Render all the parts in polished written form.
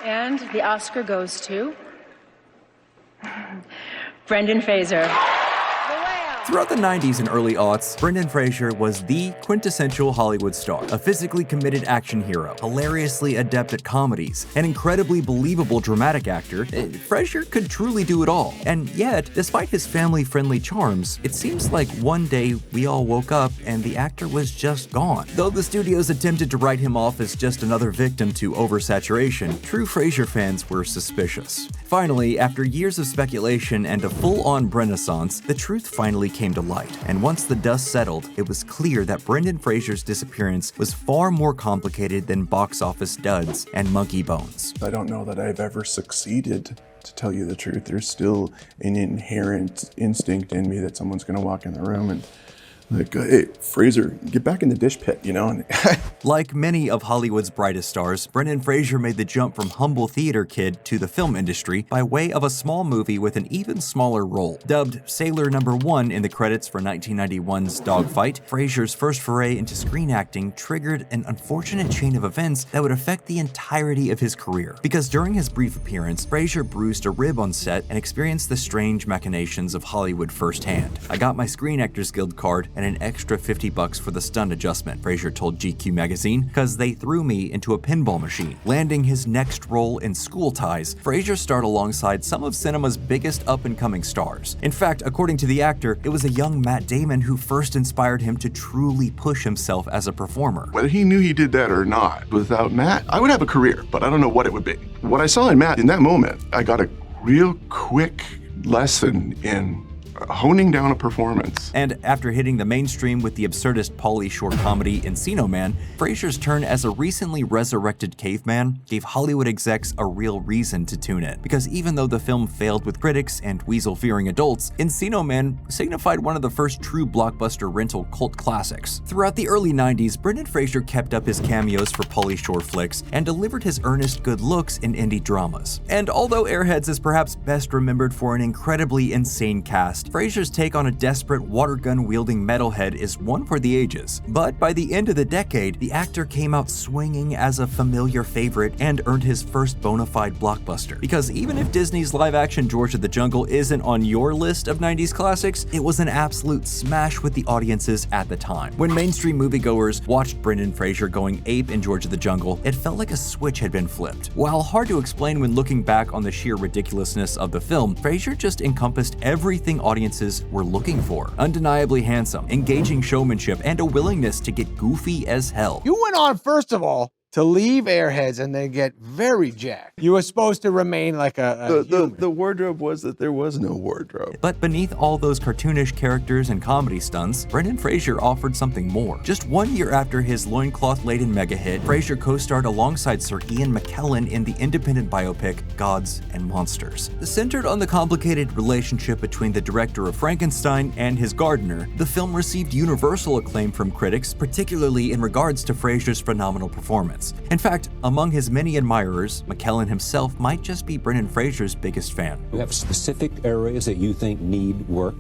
And the Oscar goes to Brendan Fraser. Throughout the 90s and early aughts, Brendan Fraser was the quintessential Hollywood star, a physically committed action hero, hilariously adept at comedies, an incredibly believable dramatic actor. Fraser could truly do it all. And yet, despite his family-friendly charms, it seems like one day we all woke up and the actor was just gone. Though the studios attempted to write him off as just another victim to oversaturation, true Fraser fans were suspicious. Finally, after years of speculation and a full-on Renaissance, the truth finally came to light, and once the dust settled, it was clear that Brendan Fraser's disappearance was far more complicated than box office duds and monkey bones. I don't know that I've ever succeeded, to tell you the truth. There's still an inherent instinct in me that someone's gonna walk in the room and like, hey, Fraser, get back in the dish pit, you know? Like many of Hollywood's brightest stars, Brendan Fraser made the jump from humble theater kid to the film industry by way of a small movie with an even smaller role. Dubbed Sailor No. 1 in the credits for 1991's Dogfight, Fraser's first foray into screen acting triggered an unfortunate chain of events that would affect the entirety of his career. Because during his brief appearance, Fraser bruised a rib on set and experienced the strange machinations of Hollywood firsthand. "I got my Screen Actors Guild card and an extra $50 for the stunt adjustment," Fraser told GQ magazine, "cause they threw me into a pinball machine." Landing his next role in School Ties, Fraser starred alongside some of cinema's biggest up-and-coming stars. In fact, according to the actor, it was a young Matt Damon who first inspired him to truly push himself as a performer. Whether he knew he did that or not, without Matt, I would have a career, but I don't know what it would be. What I saw in Matt in that moment, I got a real quick lesson in honing down a performance. And after hitting the mainstream with the absurdist Pauly Shore comedy Encino Man, Fraser's turn as a recently resurrected caveman gave Hollywood execs a real reason to tune in. Because even though the film failed with critics and weasel-fearing adults, Encino Man signified one of the first true blockbuster rental cult classics. Throughout the early 90s, Brendan Fraser kept up his cameos for Pauly Shore flicks and delivered his earnest good looks in indie dramas. And although Airheads is perhaps best remembered for an incredibly insane cast, Fraser's take on a desperate water gun-wielding metalhead is one for the ages. But by the end of the decade, the actor came out swinging as a familiar favorite and earned his first bona fide blockbuster. Because even if Disney's live-action George of the Jungle isn't on your list of 90s classics, it was an absolute smash with the audiences at the time. When mainstream moviegoers watched Brendan Fraser going ape in George of the Jungle, it felt like a switch had been flipped. While hard to explain when looking back on the sheer ridiculousness of the film, Fraser just encompassed everything audiences were looking for. Undeniably handsome, engaging showmanship, and a willingness to get goofy as hell. You went on, first of all, to leave Airheads and then get very jacked. You were supposed to remain like The wardrobe was that there was no wardrobe. But beneath all those cartoonish characters and comedy stunts, Brendan Fraser offered something more. Just 1 year after his loincloth-laden mega hit, Fraser co-starred alongside Sir Ian McKellen in the independent biopic Gods and Monsters. Centered on the complicated relationship between the director of Frankenstein and his gardener, the film received universal acclaim from critics, particularly in regards to Fraser's phenomenal performance. In fact, among his many admirers, McKellen himself might just be Brendan Fraser's biggest fan. You have specific areas that you think need work?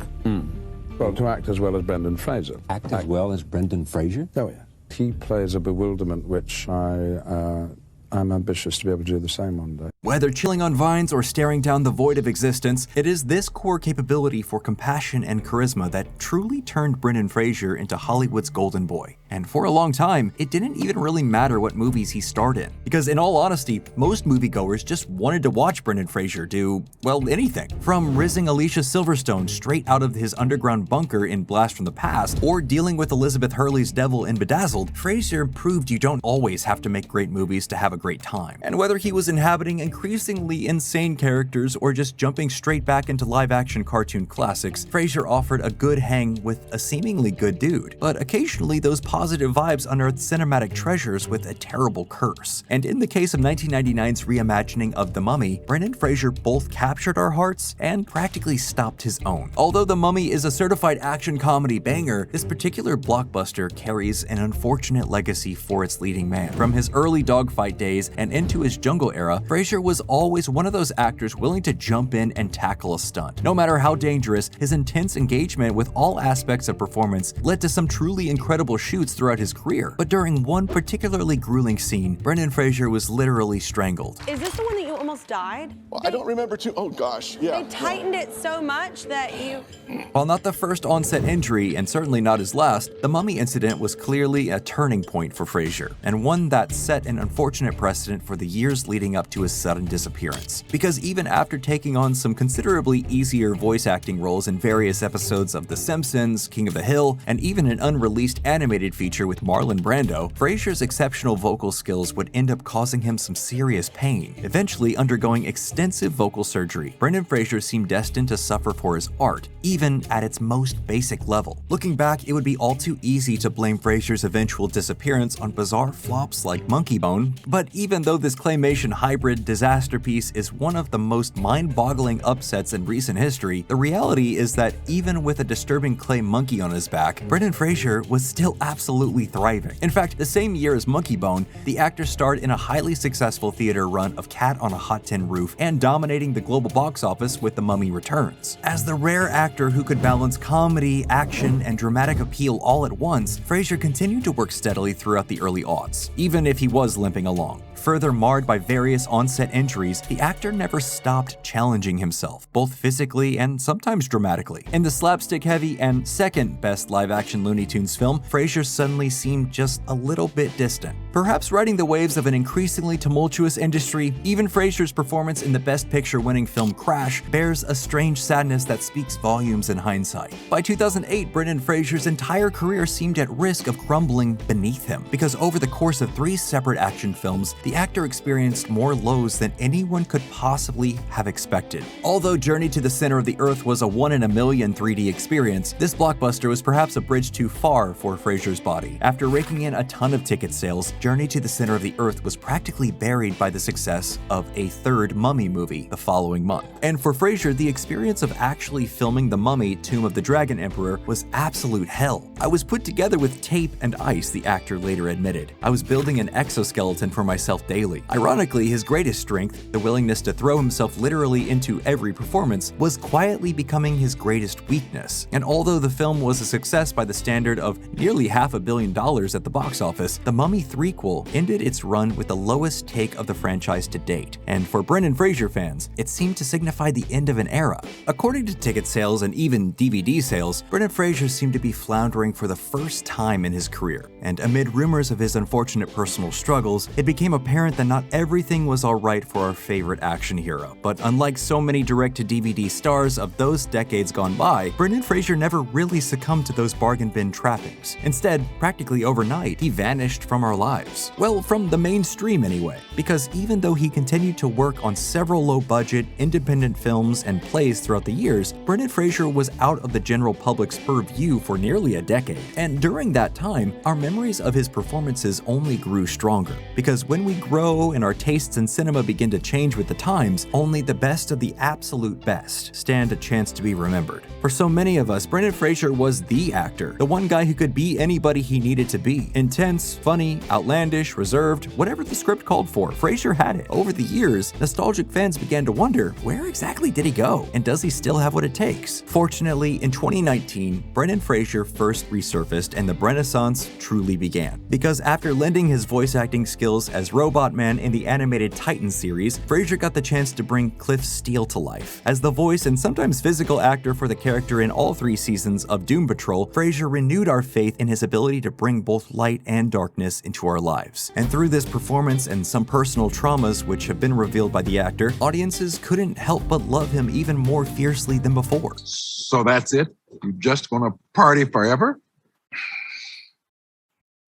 Well, to act as well as Brendan Fraser. Act as well as Brendan Fraser? Oh, yeah. He plays a bewilderment which I'm ambitious to be able to do the same one day. Whether chilling on vines or staring down the void of existence, it is this core capability for compassion and charisma that truly turned Brendan Fraser into Hollywood's golden boy. And for a long time, it didn't even really matter what movies he starred in. Because in all honesty, most moviegoers just wanted to watch Brendan Fraser do, well, anything. From rizzing Alicia Silverstone straight out of his underground bunker in Blast from the Past, or dealing with Elizabeth Hurley's devil in Bedazzled, Fraser proved you don't always have to make great movies to have a great time. And whether he was inhabiting increasingly insane characters or just jumping straight back into live-action cartoon classics, Fraser offered a good hang with a seemingly good dude. But occasionally those positive vibes unearthed cinematic treasures with a terrible curse. And in the case of 1999's reimagining of The Mummy, Brendan Fraser both captured our hearts and practically stopped his own. Although The Mummy is a certified action comedy banger, this particular blockbuster carries an unfortunate legacy for its leading man. From his early dogfight days and into his jungle era, Fraser was always one of those actors willing to jump in and tackle a stunt. No matter how dangerous, his intense engagement with all aspects of performance led to some truly incredible shoots lawsuits throughout his career, but during one particularly grueling scene, Brendan Fraser was literally strangled. Is this the one that you almost died? Well, I don't remember too. Oh gosh, yeah. They tightened it so much that you... While not the first onset injury, and certainly not his last, the mummy incident was clearly a turning point for Fraser, and one that set an unfortunate precedent for the years leading up to his sudden disappearance. Because even after taking on some considerably easier voice acting roles in various episodes of The Simpsons, King of the Hill, and even an unreleased animated feature with Marlon Brando, Fraser's exceptional vocal skills would end up causing him some serious pain, eventually undergoing extensive vocal surgery. Brendan Fraser seemed destined to suffer for his art, even at its most basic level. Looking back, it would be all too easy to blame Fraser's eventual disappearance on bizarre flops like Monkey Bone, but even though this claymation hybrid disaster piece is one of the most mind-boggling upsets in recent history, the reality is that even with a disturbing clay monkey on his back, Brendan Fraser was still absolutely thriving. In fact, the same year as Monkey Bone, the actor starred in a highly successful theater run of Cat on a Hot Tin Roof and dominating the global box office with The Mummy Returns. As the rare actor who could balance comedy, action, and dramatic appeal all at once, Fraser continued to work steadily throughout the early aughts, even if he was limping along. Further marred by various onset injuries, the actor never stopped challenging himself, both physically and sometimes dramatically. In the slapstick-heavy and second-best live-action Looney Tunes film, Fraser suddenly seemed just a little bit distant. Perhaps riding the waves of an increasingly tumultuous industry, even Fraser's performance in the Best Picture-winning film Crash bears a strange sadness that speaks volumes in hindsight. By 2008, Brendan Fraser's entire career seemed at risk of crumbling beneath him, because over the course of 3 separate action films, the actor experienced more lows than anyone could possibly have expected. Although Journey to the Center of the Earth was a 1-in-a-million 3D experience, this blockbuster was perhaps a bridge too far for Fraser's body. After raking in a ton of ticket sales, Journey to the Center of the Earth was practically buried by the success of a third Mummy movie the following month. And for Fraser, the experience of actually filming The Mummy: Tomb of the Dragon Emperor was absolute hell. I was put together with tape and ice, the actor later admitted. I was building an exoskeleton for myself daily. Ironically, his greatest strength, the willingness to throw himself literally into every performance, was quietly becoming his greatest weakness. And although the film was a success by the standard of nearly $500 million at the box office, The Mummy threequel ended its run with the lowest take of the franchise to date. And for Brendan Fraser fans, it seemed to signify the end of an era. According to ticket sales and even DVD sales, Brendan Fraser seemed to be floundering for the first time in his career. And amid rumors of his unfortunate personal struggles, it became apparent that not everything was alright for our favorite action hero. But unlike so many direct-to-DVD stars of those decades gone by, Brendan Fraser never really succumbed to those bargain bin trappings. Instead, practically overnight, he vanished from our lives. Well, from the mainstream anyway, because even though he continued to work on several low-budget, independent films and plays throughout the years, Brendan Fraser was out of the general public's purview for nearly a decade. And during that time, our memories of his performances only grew stronger, because when we grow and our tastes in cinema begin to change with the times, only the best of the absolute best stand a chance to be remembered. For so many of us, Brendan Fraser was the actor, the one guy who could be anybody he needed to be. Intense, funny, outlandish, reserved, whatever the script called for, Fraser had it. Over the years, nostalgic fans began to wonder, where exactly did he go? And does he still have what it takes? Fortunately, in 2019, Brendan Fraser first resurfaced and the Renaissance truly began. Because after lending his voice acting skills as Robot Man in the animated Titan series, Fraser got the chance to bring Cliff Steele to life. As the voice and sometimes physical actor for the character in all 3 seasons of Doom Patrol, Fraser renewed our faith in his ability to bring both light and darkness into our lives. And through this performance and some personal traumas which have been revealed by the actor, audiences couldn't help but love him even more fiercely than before. So that's it? You just want to party forever?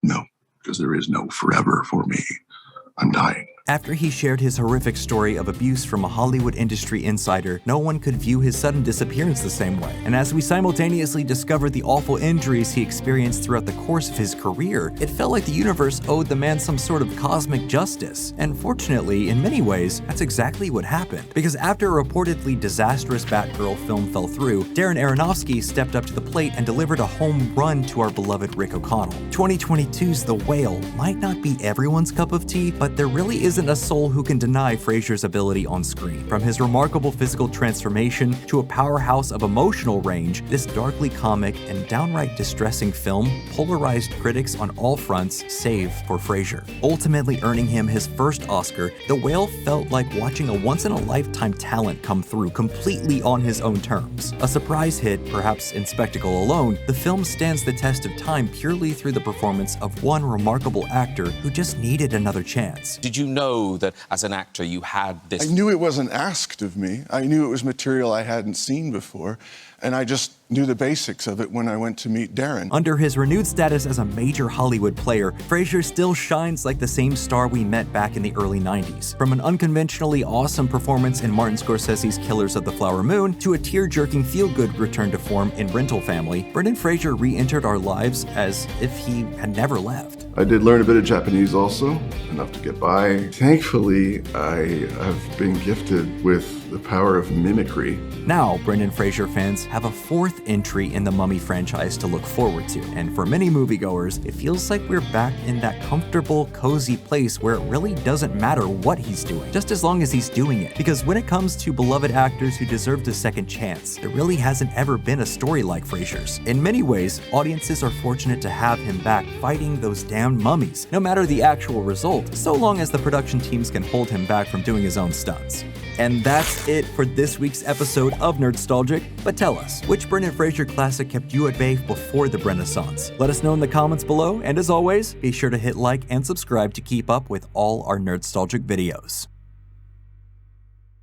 No, because there is no forever for me. I'm dying. After he shared his horrific story of abuse from a Hollywood industry insider, no one could view his sudden disappearance the same way. And as we simultaneously discovered the awful injuries he experienced throughout the course of his career, it felt like the universe owed the man some sort of cosmic justice. And fortunately, in many ways, that's exactly what happened. Because after a reportedly disastrous Batgirl film fell through, Darren Aronofsky stepped up to the plate and delivered a home run to our beloved Rick O'Connell. 2022's The Whale might not be everyone's cup of tea, but there really isn't isn't a soul who can deny Fraser's ability on screen. From his remarkable physical transformation to a powerhouse of emotional range, this darkly comic and downright distressing film polarized critics on all fronts save for Fraser. Ultimately earning him his first Oscar, The Whale felt like watching a once-in-a-lifetime talent come through completely on his own terms. A surprise hit, perhaps in spectacle alone, the film stands the test of time purely through the performance of one remarkable actor who just needed another chance. Did you know that as an actor you had this? I knew it wasn't asked of me. I knew it was material I hadn't seen before, and I just knew the basics of it when I went to meet Darren. Under his renewed status as a major Hollywood player, Fraser still shines like the same star we met back in the early 90s. From an unconventionally awesome performance in Martin Scorsese's Killers of the Flower Moon to a tear-jerking feel-good return to form in Rental Family, Brendan Fraser re-entered our lives as if he had never left. I did learn a bit of Japanese also, enough to get by. Thankfully, I have been gifted with the power of mimicry. Now, Brendan Fraser fans have a fourth entry in the Mummy franchise to look forward to, and for many moviegoers, it feels like we're back in that comfortable, cozy place where it really doesn't matter what he's doing, just as long as he's doing it. Because when it comes to beloved actors who deserved a second chance, there really hasn't ever been a story like Fraser's. In many ways, audiences are fortunate to have him back fighting those damned mummies, no matter the actual result, so long as the production teams can hold him back from doing his own stunts. And that's it for this week's episode of Nerdstalgic. But tell us, which Brendan Fraser classic kept you at bay before the Renaissance? Let us know in the comments below, and as always, be sure to hit like and subscribe to keep up with all our Nerdstalgic videos.